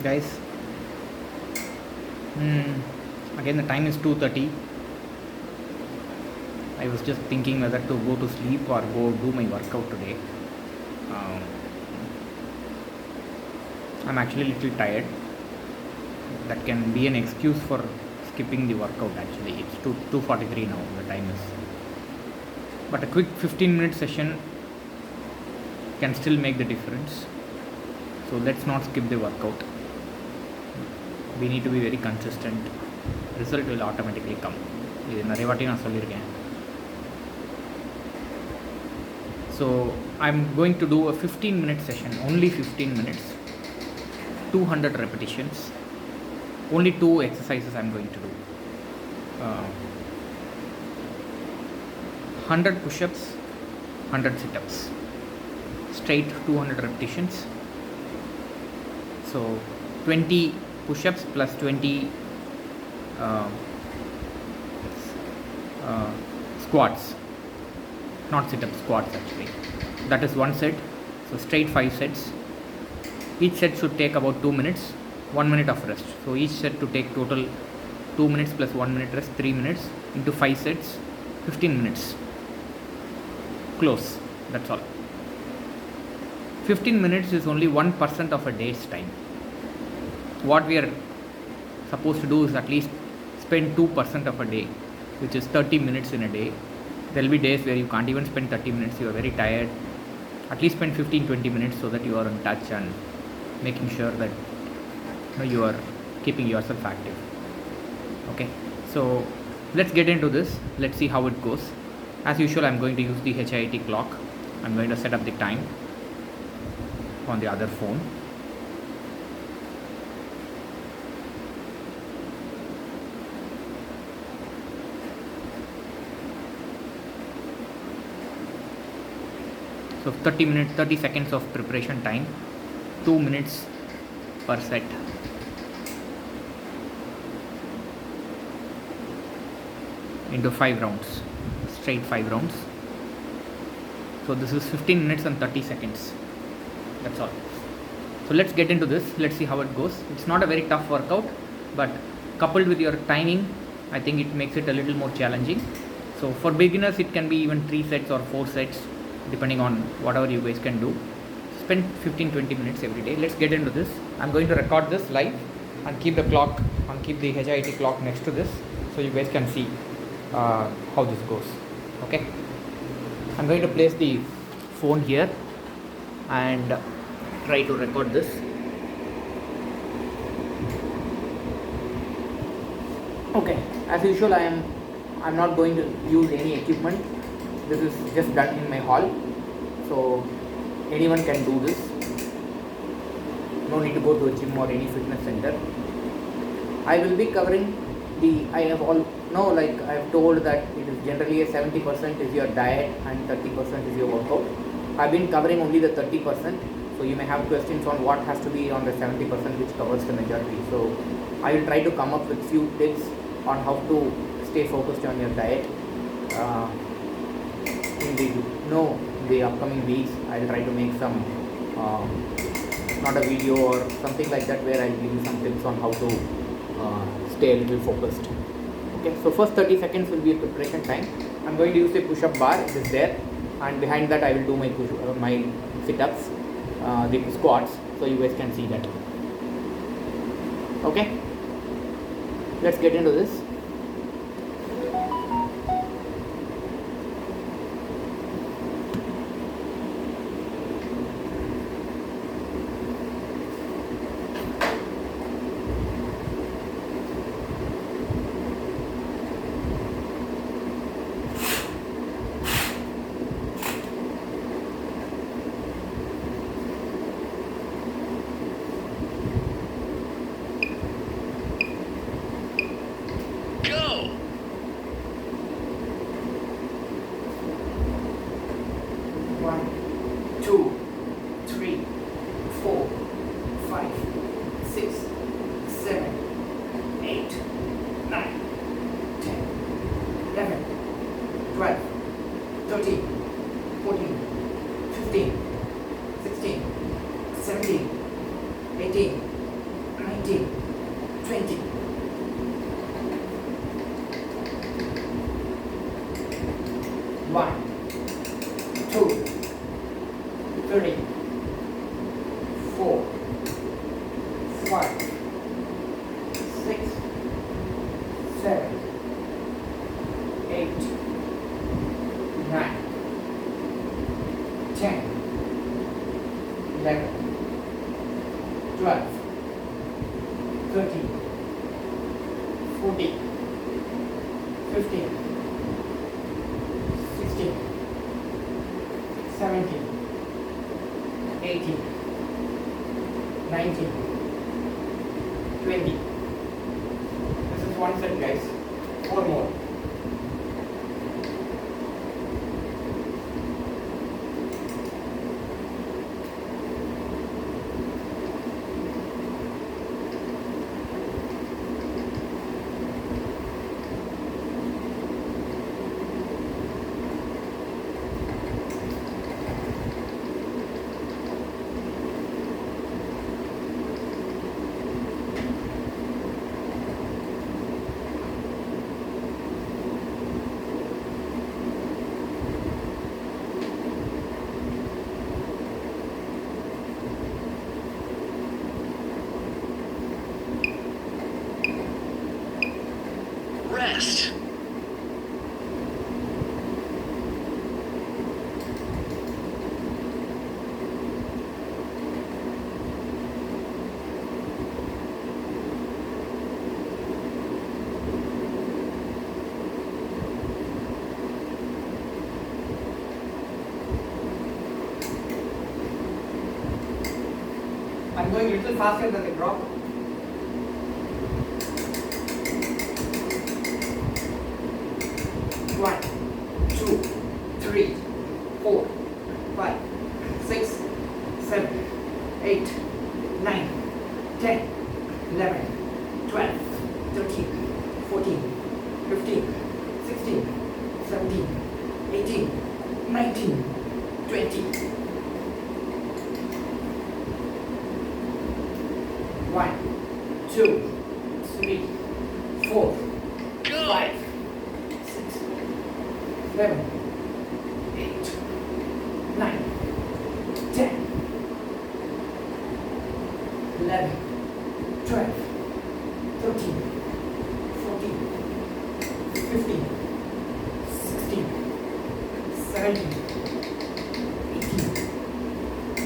guys. Again, the time is 2:30. I was just thinking whether to go to sleep or go do my workout today. Um, I'm actually a little tired. That can be an excuse for skipping the workout. Actually, it's 2:43 now. The time is. But a quick 15-minute session can still make the difference. So let's not skip the workout. We need to be very consistent. Result will automatically come. இது நிறைய வாட்டி நான் சொல்லியிருக்கேன். So I'm going to do a 15-minute session, only 15 minutes, 200 repetitions, only 2 exercises I'm going to do. 100 push-ups, 100 sit-ups, straight 200 repetitions. So 20 push-ups plus 20 squats, not sit-ups, squats actually. That is one set. So straight 5 sets. Each set should take about 2 minutes, 1 minute of rest. So each set to take total 2 minutes plus 1 minute rest, 3 minutes into 5 sets, 15 minutes. Close. That's all. 15 minutes is only 1% of a day's time. What we are supposed to do is at least spend 2% of a day, which is 30 minutes in a day. There will be days where you can't even spend 30 minutes, you are very tired. At least spend 15-20 minutes so that you are in touch and making sure that you are keeping yourself active. Okay, so let's get into this. Let's see how it goes. As usual, I'm going to use the HIIT clock. I'm going to set up the time on the other phone. So 30 seconds of preparation time, 2 minutes per set. Into 5 rounds, straight 5 rounds. So this is 15 minutes and 30 seconds. That's all. So let's get into this. Let's see how it goes. It's not a very tough workout, but coupled with your timing, I think it makes it a little more challenging. So for beginners, it can be even 3 sets or 4 sets, depending on whatever you guys can do. Spend 15-20 minutes every day. Let's get into this. I'm going to record this live and keep the clock and keep the HIIT clock next to this so you guys can see how this goes. Okay, I'm going to place the phone here and try to record this. Okay, as usual, I'm not going to use any equipment. This is just done in my hall, so anyone can do this. No need to go to a gym or any fitness center. I will be covering I have told that it is generally a 70% is your diet and 30% is your workout. I've been covering only the 30%, so you may have questions on what has to be on the 70% which covers the majority. So I will try to come up with few tips on how to stay focused on your diet. In the upcoming weeks, I'll try to make some not a video or something like that where I'll give you some tips on how to stay a little focused. Okay, so first 30 seconds will be a preparation time. I'm going to use a push-up bar. It is there, and behind that I will do my sit-ups, the squats, so you guys can see that. Okay, let's get into this. 4, 5, 6, 7, 8, 9, 10, 11, 12, 13, 14, 15, 16, 17, 18, 19, 20. This is one set, guys. 4 more. Rest. I'm going a little faster than the drop. One, two, three, 4, 5, 6, 7, 8, 9, 10, 11, 12, 13, 14, 15, 16, 17, 18, 19, 20. 1, 2, 3, 4, 5, 6, 7, 8, 9, 10, 11, 12, 13, 14, 15, 16, 17, 18,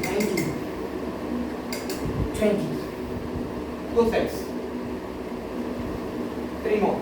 19, 20. 2 sets. 3 more.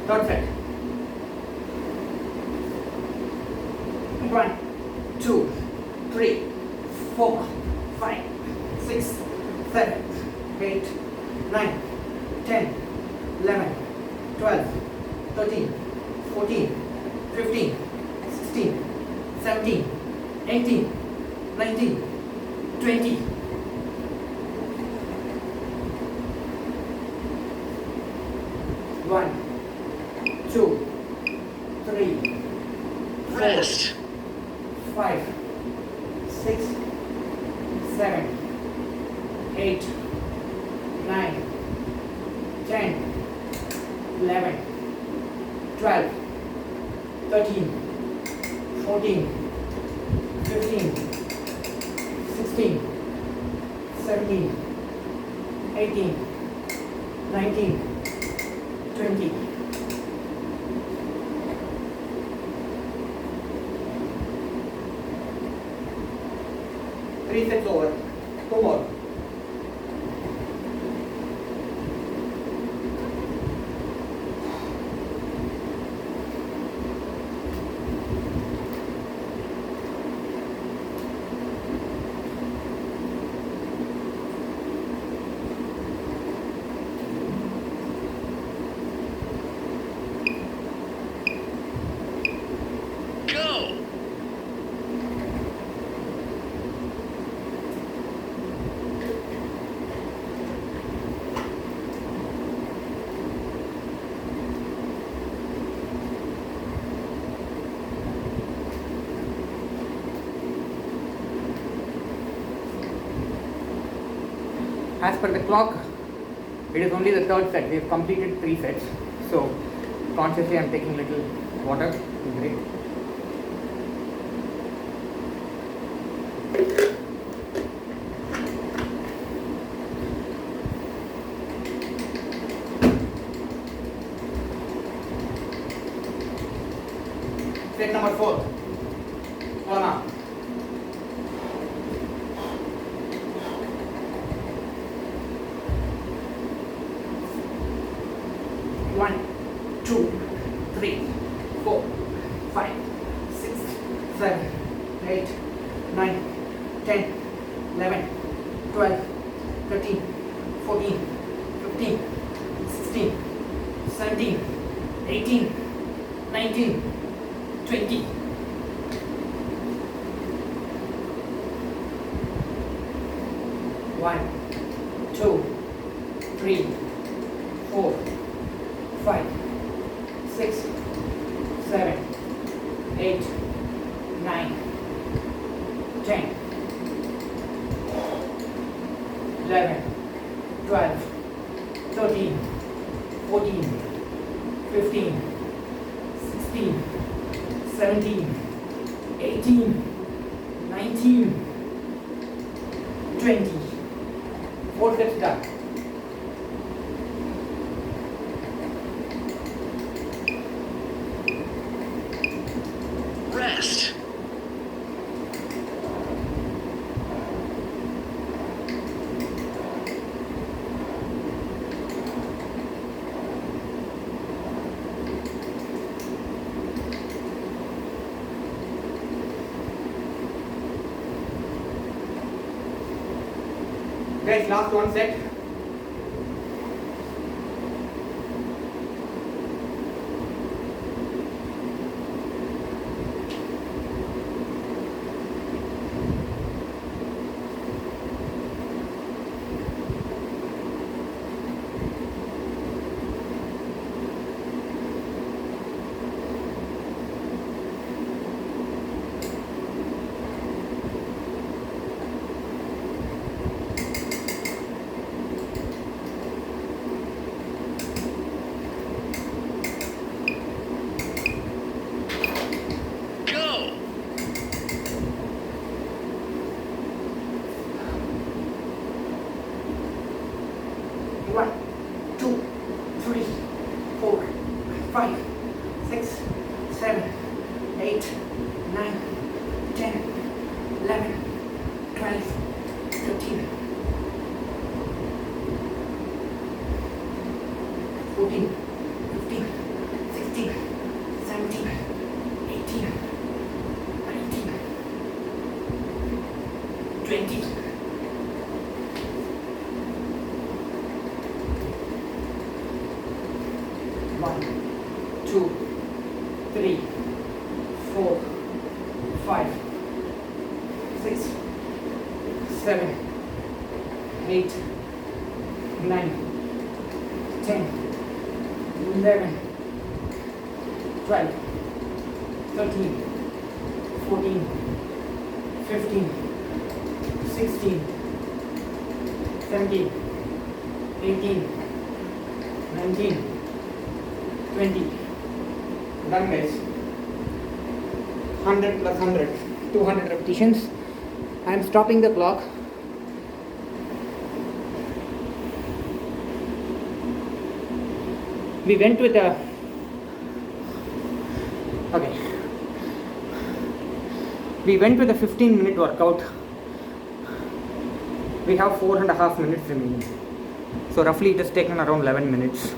Third set. 1, 2, 3, 4, 5, 6, 7, 8, 9, 10, 11, 12, 13, 14, 15, 16, 17, 18, 19, 20. 1, 2, 3, 4, Rest. 5, 6, 7, 8, 9, 10, 11, 12, 13, 14, 15, 16, 17, 18, 19, 20. 3 sets over. 2 more. as per the clock, it is only the third set. We have completed 3 sets. So consciously I am taking little water to drink. Set number 4. Lama. One, two, three, 4, 5, 6, 7, 8, 9, 10, 11, 12, 13, 14, 15, 16, 17, 18, 19, 20. One, two, three, 4, 5, 6, 7, 8, 9, 10, 11, 12, 13, 14, 15, 16, 17, 18, 19, 20. 4 sets done. Rest. Guys, last one set. Go. One, two, three, 4, 5, 6, 7, 8, 9, 10, 11, 12, 13, 14, 15, 16, 17, 18, 19, 20. One, two, three, 4, 5, 6, 7, 8, 9, 10, 11, 12, 13, 14, 15, 16, 17, 18, 19, 20. Done, guys. 100 plus 100, 200 repetitions. I am stopping the clock. We went with a we went with a 15-minute workout. We have 4.5 minutes remaining. So roughly it has taken around 11 minutes.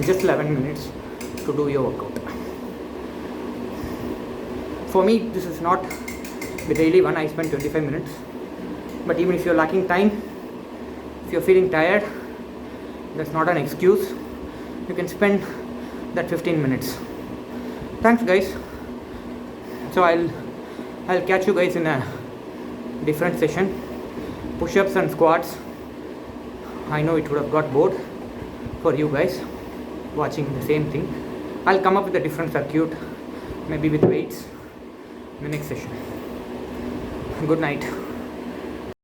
Just 11 minutes to do your workout. For me, this is not the daily one. I spend 25 minutes. But even if you're lacking time, if you're feeling tired, that's not an excuse. You can spend that 15 minutes. Thanks, guys. So I'll catch you guys in a different session. Push-ups and squats. I know it would have got bored for you guys watching the same thing. I'll come up with a different circuit, maybe with weights, in the next session. Good night.